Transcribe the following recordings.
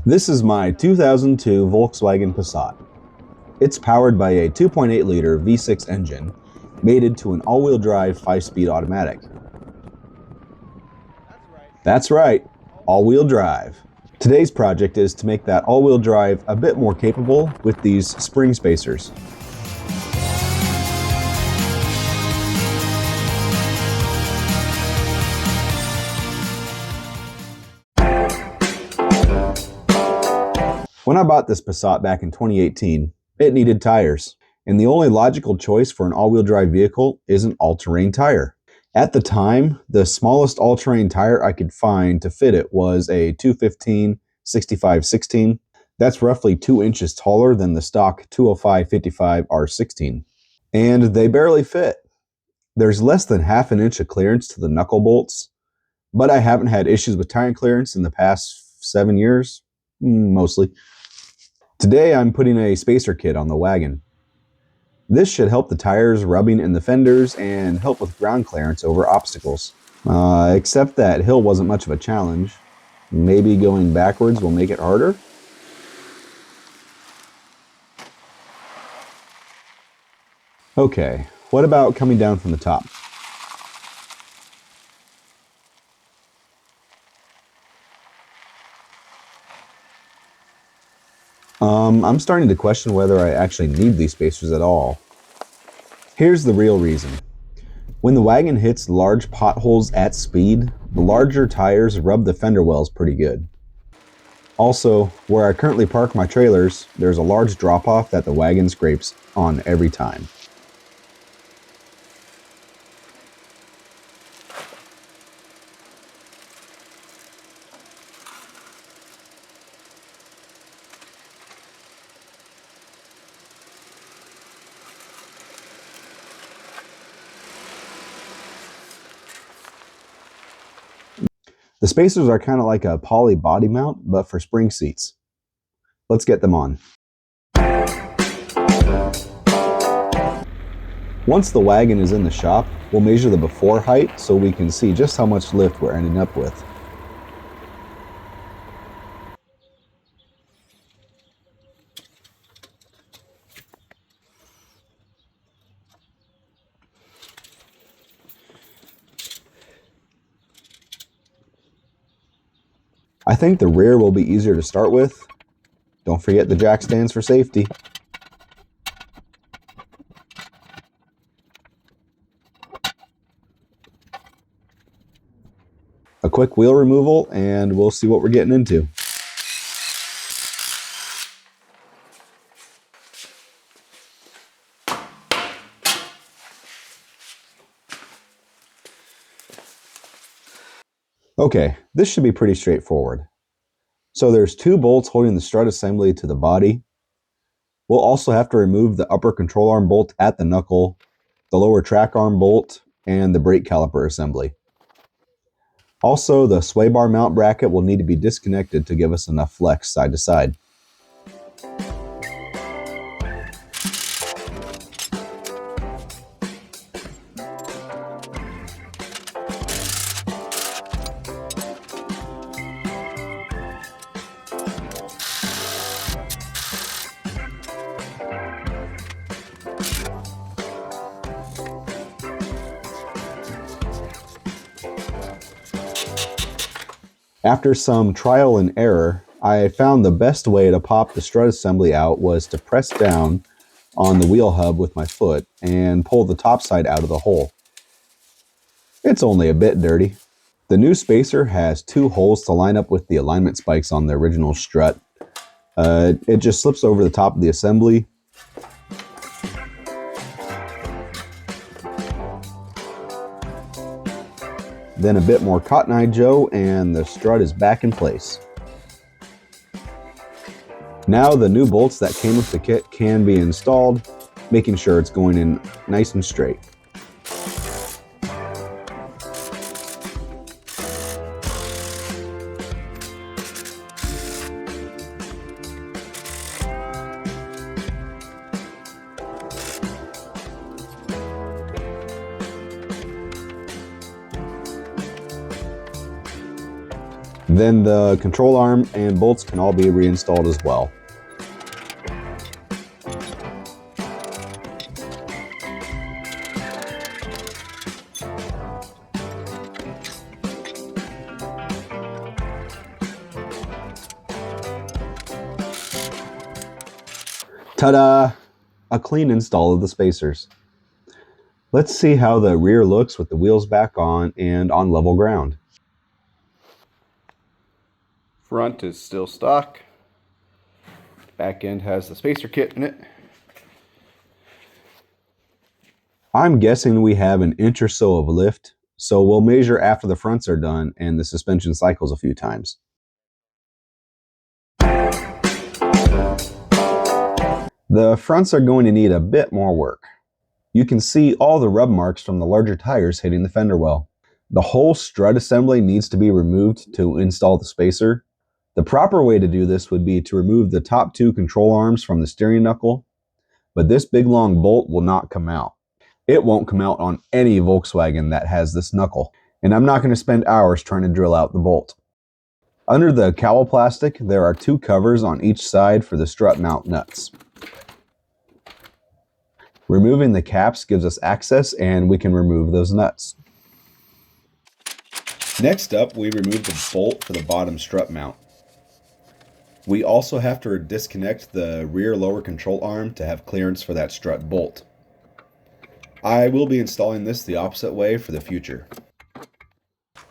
This is my 2002 Volkswagen Passat. It's powered by a 2.8 liter V6 engine mated to an all-wheel drive 5-speed automatic. That's right, all-wheel drive. Today's project is to make that all-wheel drive a bit more capable with these spring spacers. When I bought this Passat back in 2018, it needed tires, and the only logical choice for an all-wheel drive vehicle is an all-terrain tire. At the time, the smallest all-terrain tire I could find to fit it was a 215/65/16. That's roughly 2 inches taller than the stock 205/55 R16. And they barely fit. There's less than half an inch of clearance to the knuckle bolts, but I haven't had issues with tire clearance in the past 7 years, mostly. Today I'm putting a spacer kit on the wagon. This should help the tires rubbing in the fenders and help with ground clearance over obstacles. Except that hill wasn't much of a challenge. Maybe going backwards will make it harder? Okay, what about coming down from the top? I'm starting to question whether I actually need these spacers at all. Here's the real reason. When the wagon hits large potholes at speed, the larger tires rub the fender wells pretty good. Also, where I currently park my trailers, there's a large drop-off that the wagon scrapes on every time. The spacers are kind of like a poly body mount, but for spring seats. Let's get them on. Once the wagon is in the shop, we'll measure the before height so we can see just how much lift we're ending up with. I think the rear will be easier to start with. Don't forget the jack stands for safety. A quick wheel removal and we'll see what we're getting into. Okay, this should be pretty straightforward. So there's 2 bolts holding the strut assembly to the body. We'll also have to remove the upper control arm bolt at the knuckle, the lower track arm bolt, and the brake caliper assembly. Also, the sway bar mount bracket will need to be disconnected to give us enough flex side to side. After some trial and error, I found the best way to pop the strut assembly out was to press down on the wheel hub with my foot and pull the top side out of the hole. It's only a bit dirty. The new spacer has 2 holes to line up with the alignment spikes on the original strut. It just slips over the top of the assembly. Then a bit more Cotton Eye Joe and the strut is back in place. Now the new bolts that came with the kit can be installed, making sure it's going in nice and straight. Then the control arm and bolts can all be reinstalled as well. Ta-da! A clean install of the spacers. Let's see how the rear looks with the wheels back on and on level ground. Front is still stock. Back end has the spacer kit in it. I'm guessing we have an inch or so of lift, so we'll measure after the fronts are done and the suspension cycles a few times. The fronts are going to need a bit more work. You can see all the rub marks from the larger tires hitting the fender well. The whole strut assembly needs to be removed to install the spacer. The proper way to do this would be to remove the top two control arms from the steering knuckle, but this big long bolt will not come out. It won't come out on any Volkswagen that has this knuckle, and I'm not going to spend hours trying to drill out the bolt. Under the cowl plastic, there are two covers on each side for the strut mount nuts. Removing the caps gives us access and we can remove those nuts. Next up, we remove the bolt for the bottom strut mount. We also have to disconnect the rear lower control arm to have clearance for that strut bolt. I will be installing this the opposite way for the future.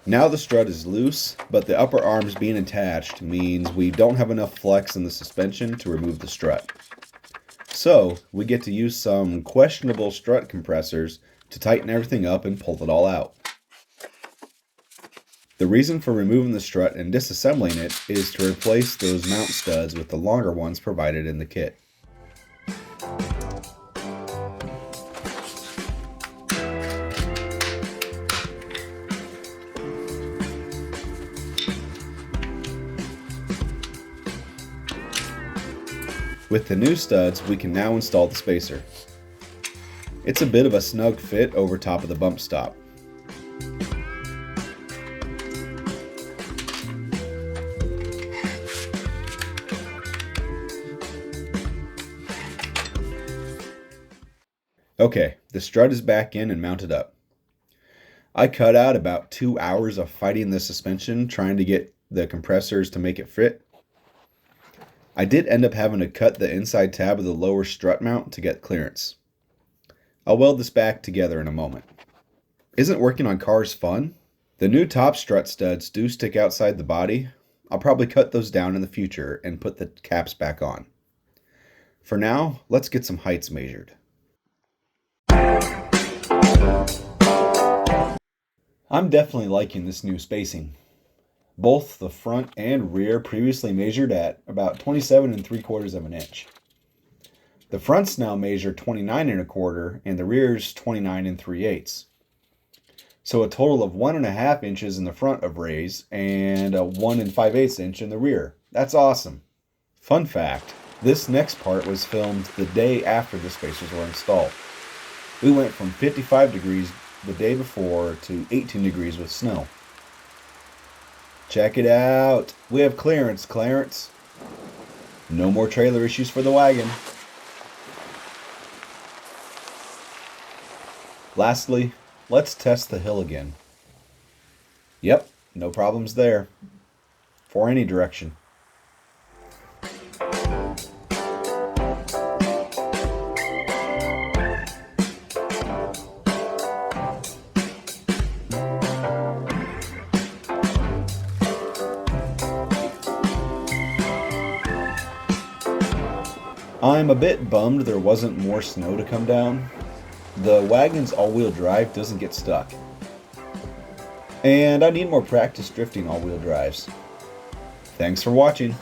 Now the strut is loose, but the upper arms being attached means we don't have enough flex in the suspension to remove the strut. So we get to use some questionable strut compressors to tighten everything up and pull it all out. The reason for removing the strut and disassembling it is to replace those mount studs with the longer ones provided in the kit. With the new studs, we can now install the spacer. It's a bit of a snug fit over top of the bump stop. Okay, the strut is back in and mounted up. I cut out about 2 hours of fighting the suspension trying to get the compressors to make it fit. I did end up having to cut the inside tab of the lower strut mount to get clearance. I'll weld this back together in a moment. Isn't working on cars fun? The new top strut studs do stick outside the body. I'll probably cut those down in the future and put the caps back on. For now, let's get some heights measured. I'm definitely liking this new spacing. Both the front and rear previously measured at about 27 3/4 of an inch. The fronts now measure 29 1/4 and the rears 29 3/8. So a total of 1.5 inches in the front of raise and a 1 5/8 inch in the rear. That's awesome. Fun fact, this next part was filmed the day after the spacers were installed. We went from 55 degrees the day before to 18 degrees with snow. Check it out. We have clearance, Clarence. No more trailer issues for the wagon. Lastly, let's test the hill again. Yep, no problems there. For any direction. I'm a bit bummed there wasn't more snow to come down. The wagon's all-wheel drive doesn't get stuck. And I need more practice drifting all-wheel drives. Thanks for watching.